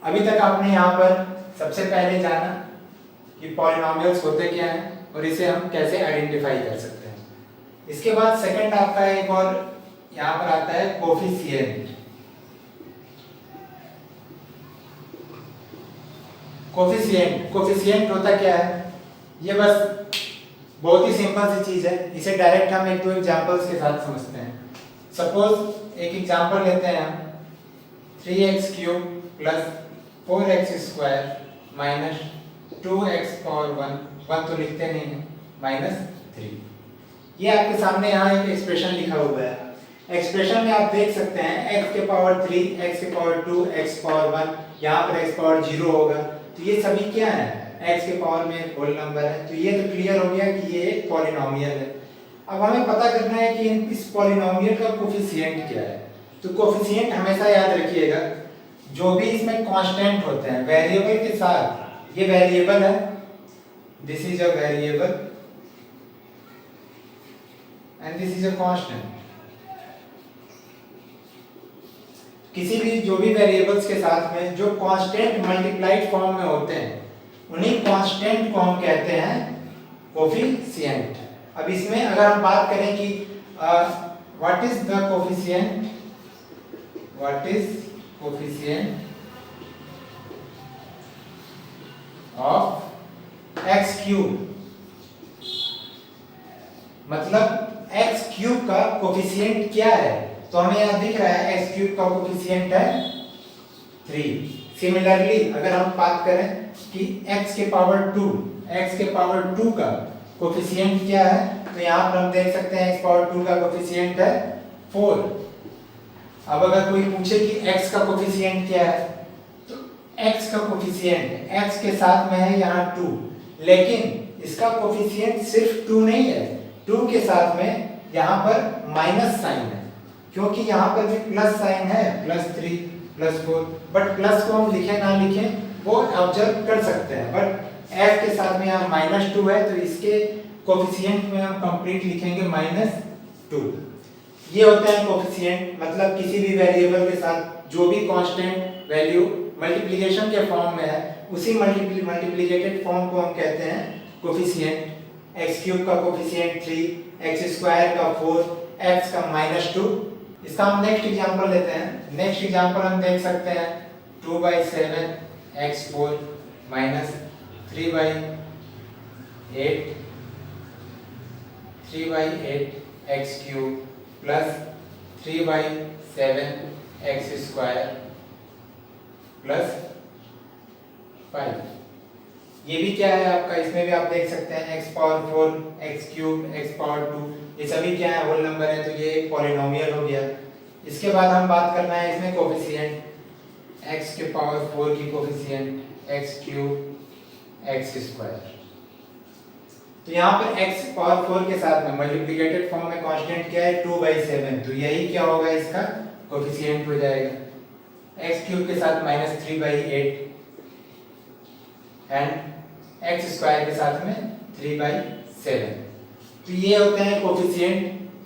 अभी तक आपने यहाँ पर सबसे पहले जाना कि पॉलिनोमियल्स होते क्या हैं और इसे हम कैसे आइडेंटिफाई कर सकते हैं। इसके बाद सेकंड आपका एक और यहाँ पर आता है कोफिशिएंट। कोफिशिएंट होता क्या है, ये बस बहुत ही सिंपल सी चीज है। इसे डायरेक्ट हम एक दो एग्जांपल्स के साथ समझते हैं। सपोज एक एग्जांपल लेते हैं हम 3x³ plus 4x² minus 2x power 1 तो लिखते नहीं है, -3। ये आपके सामने यहाँ एक एक्सप्रेशन लिखा हुआ है। एक्सप्रेशन में आप देख सकते हैं x के पावर 3, x के पावर 2, x पावर 1, यहाँ पर x पावर 0 होगा। तो ये सभी क्या है, x के पावर में होल नंबर है। तो ये तो क्लियर हो गया कि ये एक पॉलिनोमियल है। अब हमें पता करना है कि इस पॉलिनोमियल का कोफिशिएंट क्या है। तो कोफिशिएंट हमेशा याद रखिएगा, जो भी इसमें कांस्टेंट होते हैं वेरिएबल के साथ, ये वेरिएबल है, this is a variable and this is a constant. किसी भी जो भी वेरिएबल्स के साथ में जो कांस्टेंट मल्टीप्लाइड फॉर्म में होते हैं, उन्हीं कांस्टेंट को हम कहते हैं कोफिशिएंट। अब इसमें अगर हम बात करें कि what is the coefficient, what is coefficient of x³, मतलब x³ का कोफिशिएंट क्या है। तो हमें यहाँ दिख रहा है x³ का कोफिशिएंट है 3। सिमिलरली अगर हम बात करें कि x के पावर 2 का कोफिशिएंट क्या है, तो यहाँ पर हम देख सकते हैं x पावर 2 का कोफिशिएंट है 4। अब अगर कोई पूछे कि x का कोफिशिएंट क्या है, तो x का कोफिशिएंट x के साथ में है यहाँ 2, लेकिन इसका कोफिशिएंट सिर्फ 2 नहीं है, 2 के साथ में यहाँ पर माइनस साइन है, क्योंकि यहाँ पर भी प्लस साइन है, +3 +4। बट प्लस को हम लिखे ना लिखें वो ऑब्जर्व कर सकते हैं, बट f के साथ में यहाँ -2 है, तो इसके कोफिशिएंट में हम कंप्लीट लिखेंगे -2। ये होता है कोफिशिएंट, मतलब किसी भी वेरिएबल के साथ जो भी कांस्टेंट वैल्यू मल्टीप्लिकेशन के फॉर्म में है, उसी मल्टीप्लिकेटेड फॉर्म को हम कहते हैं कोफिशिएंट। x³ का कोफिशिएंट 3, x² का 4, x का -2। इसका हम नेक्स्ट एग्जांपल लेते हैं। नेक्स्ट एग्जांपल हम देख सकते हैं 2/7 x4 minus 3/8 x³ plus 3/7 x² plus 5। ये भी क्या है आपका, इसमें भी आप देख सकते हैं x power 4, x³, x power 2, ये सभी क्या है, होल नंबर है। तो ये एक पॉलिनोमियल हो गया। इसके बाद हम बात करना है इसमें कोफिशिएंट, x के पावर 4 की कोफिशिएंट x³ x²। तो यहाँ पर x पावर 4 के साथ में मल्टीप्लिकेटेड फॉर्म में कांस्टेंट क्या है 2/7, तो यही क्या होगा, इसका कोफिशिएंट हो जाएगा। x³ के साथ -3/8 एंड x² के साथ में 3/7। तो ये होते हैं कोफिशिएंट,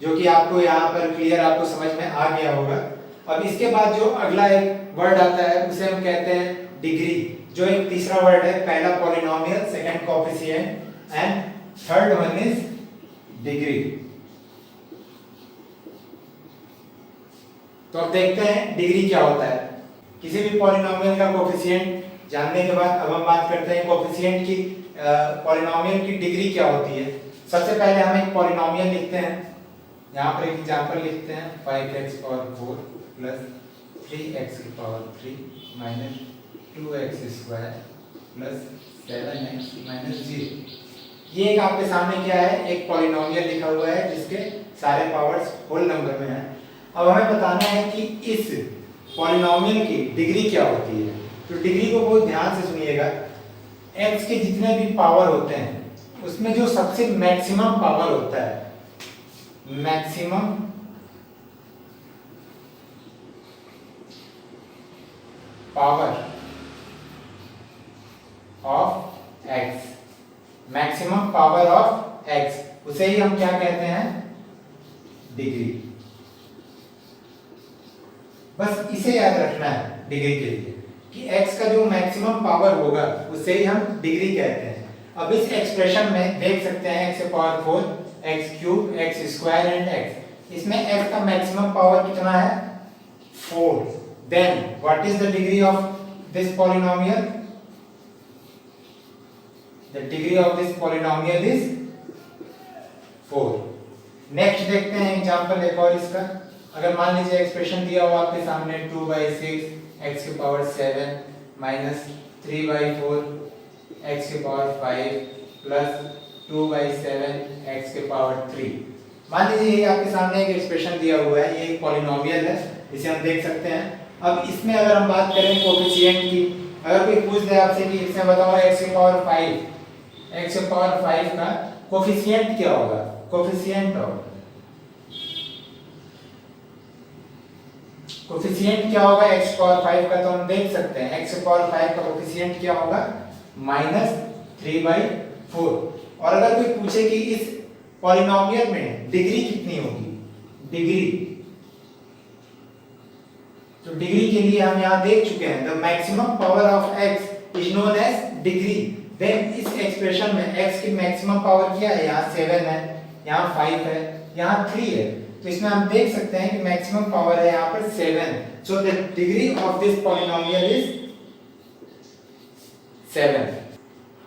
जो कि आपको यहाँ पर क्लियर आपको समझ में आ गया होगा। अब इसके बाद जो अगला एक वर्ड आता है उसे हम कहते हैं डिग्री, जो एक तीसरा वर्ड है। पहला polynomial, second coefficient and third one is degree. तो अब देखते हैं डिग्री क्या होता है। किसी भी पॉलिनोमियल का कोफिशिएंट जानने के बाद अब हम बात करते हैं कोफिशिएंट की, पॉलिनोमियल की डिग्री क्या होती है। सबसे पहले हम एक पॉलिनोमियल लिखते हैं, यहाँ पर एक एग्जांपल लिखते हैं 5x पावर 4 प्लस 3x की power 3 minus 2x² plus 7x minus 0। ये एक आपके सामने क्या है, एक पॉलिनोमियल लिखा हुआ है जिसके सारे पावर्स होल नंबर में हैं। अब हमें बताना है कि इस पॉलिनोमियल की डिग्री क्या होती है। तो डिग्री को बहुत ध्यान से सुनिएगा। x के जितने भी पावर होते हैं उसमें जो सबसे मैक्सिमम पावर होता है, maximum power of x, maximum power of x, उसे ही हम क्या कहते हैं, डिग्री। बस इसे याद रखना है डिग्री के लिए कि x का जो मैक्सिमम पावर होगा उसे ही हम डिग्री कहते हैं। अब इस एक्सप्रेशन में देख सकते हैं x की power 4, x cube, x square and x, इसमें x का मैक्सिमम पावर कितना है 4। Then what is the degree of this polynomial? The degree of this polynomial is 4। Next देखते हैं एग्जांपल एक और इसका। अगर मान लीजिए एक्सप्रेशन दिया हो आपके सामने 2/6 x की पावर 7 माइनस 3/4 x की पावर 5 प्लस 2/7 x की पावर 3। मान लीजिए ये आपके सामने एक एक्सप्रेशन दिया हुआ है, ये एक पॉलिनोमियल है, इसे हम देख सकते हैं। अब इसमें अगर हम बात करें कोएफिशिएंट की, अगर कोई पूछ दे आपसे कि इसमें बताओ x की पावर 5 का कोएफिशिएंट क्या होगा? कोएफिशिएंट क्या होगा x की पावर 5 का? तो हम देख सकते हैं x की पावर 5 का कोएफिशिएंट क्या होगा? -3/4। और अगर कोई पूछे कि इस पॉलिनोमियल में डिग्री कितनी होगी, तो डिग्री के लिए हम यहाँ देख चुके हैं the maximum power of x is known as degree. Then इस एक्सप्रेशन में x की मैक्सिमम पावर क्या है? यहाँ 7 है, यहाँ 5 है, यहाँ 3 है, तो इसमें हम देख सकते हैं कि मैक्सिमम पावर है यहाँ पर 7। So the degree of this polynomial is 7।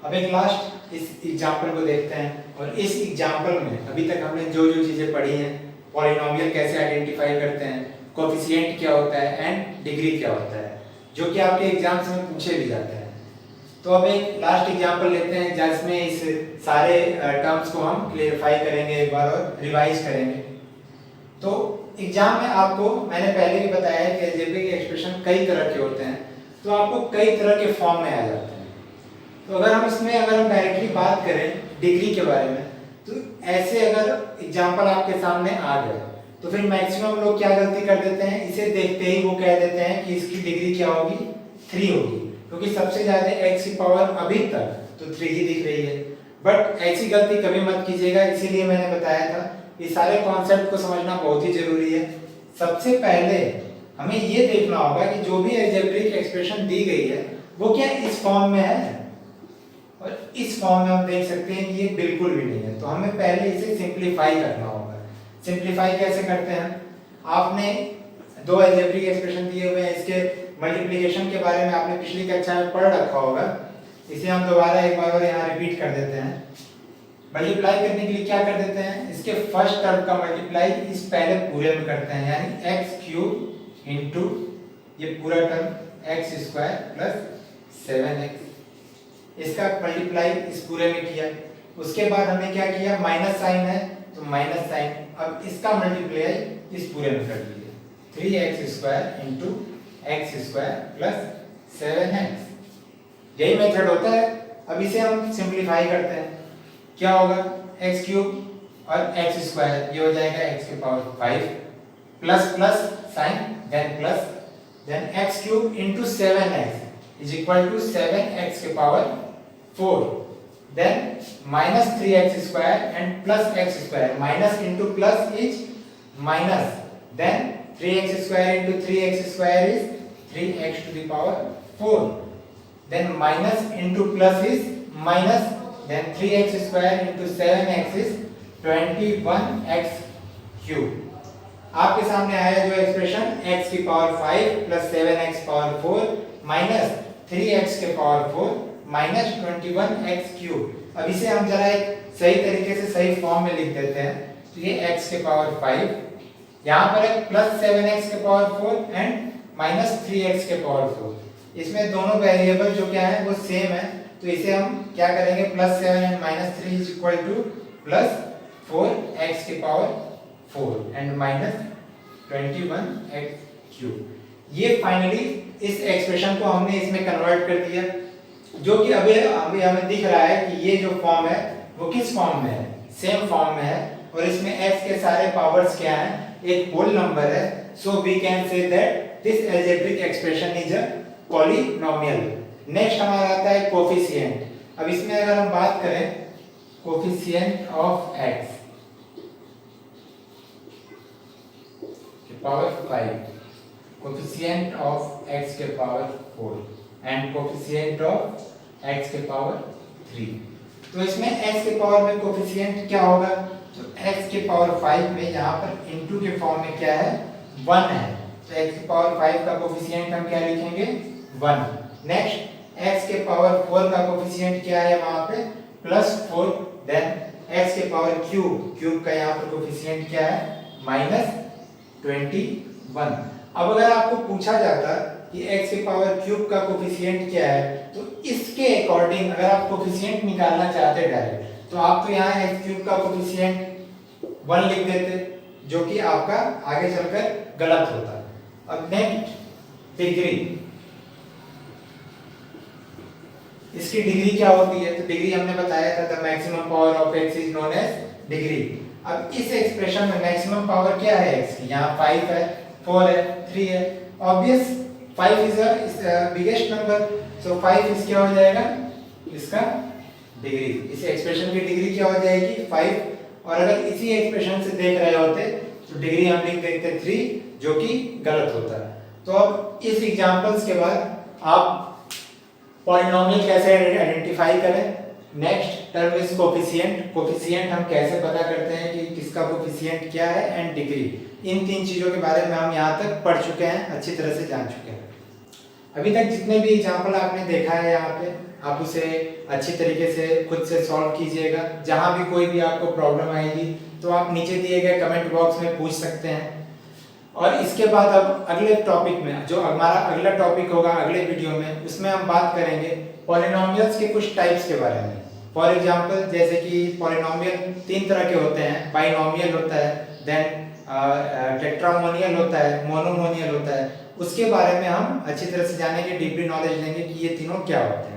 अब एक लास्ट इस एग्जांपल को देखते हैं, और इस एग्जांपल में अभी तक हमने जो जो चीजें पढ़ी हैं, पॉलिनोमियल कैसे आइडेंटिफाई करते हैं, कोएफिशिएंट क्या होता है एंड डिग्री क्या होता है, जो कि आपके एग्जाम्स में पूछे भी जाते हैं। तो अब एक लास्ट एग्जांपल लेते हैं जिसमें इस सारे टर्म्स को हम क्लेरिफाई करेंगे एक बार और रिवाइज करेंगे। तो एग्जाम में आपको मैंने पहले भी बताया है कि अलजेब्रिक एक्सप्रेशन कई तरह के होते हैं, तो आपको कई तरह के फॉर्म में आ जाते हैं। तो अगर हम डायरेक्टली बात करें डिग्री के बारे में, तो ऐसे अगर एग्जांपल आपके सामने आ गए तो फिर मैक्सिमम लोग क्या गलती कर देते हैं, इसे देखते ही वो कह देते हैं कि इसकी डिग्री क्या होगी? 3 होगी, क्योंकि सबसे ज्यादा x की पावर अभी तक तो 3 ही दिख रही है। बट ऐसी गलती कभी मत कीजिएगा, इसीलिए मैंने बताया था ये सारे कॉन्सेप्ट को समझना बहुत ही जरूरी है। सबसे पहले हमें ये देखना होगा कि जो भी अलजेब्रिक एक्सप्रेशन दी गई है वो क्या इस फॉर्म में है, और इस फॉर्म में हम देख सकते हैं कि ये बिल्कुल भी नहीं है। तो हमें पहले इसे सिंपलीफाई करना होगा। सिंपलीफाई कैसे करते हैं? आपने दो अलजेब्रिक एक्सप्रेशन दिए हुए हैं, इसके मल्टीप्लिकेशन के बारे में आपने पिछली कक्षा में पढ़ रखा होगा, इसे हम दोबारा एक बार और यहाँ रिपीट कर देते हैं। मल्टीप्लाई करने के लिए क्या कर देते हैं, इसके फर्स्ट टर्म का मल्टीप्लाई इस पहले पूरे में करते हैं, यानी x क्यूब इंटू ये पूरा term x square plus 7x, इसका मल्टीप्लाई इस पूरे में किया। उसके बाद हमने क्या किया, माइनस साइन है तो माइनस साइन, अब इसका मल्टीप्लाई इस पूरे में कर दिया, 3x square into x square plus 7x, यही मेथड होता है। अब इसे हम सिंपलीफाई करते हैं, क्या होगा, x क्यूब और x स्क्वायर, ये हो जाएगा x की power 5 plus plus sign then plus then x cube into 7x is equal to 7x की power 4 then minus 3x square and plus x square, minus into plus is minus, then 3x square into 3x square is 3x to the power 4, then minus into plus is minus, then 3x square into 7x is 21x cube। आपके सामने आया जो expression x की power 5 plus 7x power 4 minus 3x के power 4 minus 21x cube. अब इसे हम जरा एक सही तरीके से सही फॉर्म में लिख देते हैं, तो ये x के पावर 5, यहाँ पर है प्लस 7x के पावर 4 एंड माइनस 3x के पावर 4। इसमें दोनों वेरिएबल जो क्या है वो सेम है, तो इसे हम क्या करेंगे, plus 7 and minus 3 is equal two plus 4x के power 4 and minus 21x cube. ये फाइनली इस एक्सप्रेशन को हमने इसमें कन्वर्ट कर दिया, जो कि अभी हमें दिख रहा है कि ये जो फॉर्म है वो किस फॉर्म में है, सेम फॉर्म में है, और इसमें x के सारे पावर्स क्या हैं, एक होल नंबर है। So we can say that this algebraic expression is a polynomial. Next हमारा आता है कोफिशिएंट। अब इसमें अगर हम बात करें कोफिशिएंट ऑफ x के पावर 5, कोफिशिएंट ऑफ x के power 4, and coefficient of x के पावर 3। तो इसमें x के पावर में कोफिशिएंट क्या होगा, तो x के पावर 5 में यहाँ पर इनटू के फॉर्म में क्या है 1 है, तो x के पावर 5 का कोफिशिएंट हम क्या लिखेंगे 1। नेक्स्ट x के पावर 4 का कोफिशिएंट क्या है वहां पे +4, देन x के पावर क्यूब का यहाँ पर कोफिशिएंट क्या है -21। अब अगर आपको पूछा जाता कि x के पावर क्यूब का कोफिशिएंट क्या है, तो इसके अकॉर्डिंग अगर आप कोफिशिएंट निकालना चाहते डायरेक्ट, तो आप तो यहाँ x क्यूब का कोफिशिएंट 1 लिख देते, जो कि आपका आगे चलकर गलत होता। अब नेक्स्ट डिग्री, इसकी डिग्री क्या होती है, तो डिग्री हमने बताया था the maximum power of x is known as degree. अब इस एक्सप्रेशन में मैक्सिमम पावर क्या है x की, यहाँ 5 है, 4 है, 3 है, obvious 5 is the biggest number, so 5 इस क्या हो जाएगा इसका डिग्री, इस एक्सप्रेशन की डिग्री क्या हो जाएगी 5। और अगर इसी एक्सप्रेशन से देख रहे होते तो डिग्री हम लिख देते 3, जो कि गलत होता है। तो अब इस एग्जांपल्स के बाद आप पॉलिनोमियल कैसे आइडेंटिफाई करें। Next term is coefficient, coefficient हम कैसे पता करते हैं कि किसका कोफिशिएंट क्या है, एंड डिग्री। इन 3 चीजों के बारे में हम यहाँ तक पढ़ चुके हैं, अच्छी तरह से जान चुके हैं। अभी तक जितने भी एग्जांपल आपने देखा है यहाँ पे, आप उसे अच्छी तरीके से खुद से सॉल्व कीजिएगा। जहाँ भी कोई भी आपको प्रॉब्लम आएगी तो आप नीचे दिए गए कमेंट बॉक्स में पूछ सकते हैं। और इसके बाद अब अगले टॉपिक में, जो हमारा अगला टॉपिक होगा अगले वीडियो में, उसमें हम बात करेंगे पॉलिनोमियल्स के कुछ टाइप्स के बारे में। फॉर एग्जांपल जैसे कि पॉलिनोमियल 3 तरह के होते हैं, बाइनोमियल होता है, देन टेट्रामोनियल होता है, मोनोमोनियल होता है। उसके बारे में हम अच्छी तरह से जानेंगे, डीपली नॉलेज लेंगे कि ये तीनों क्या होते हैं।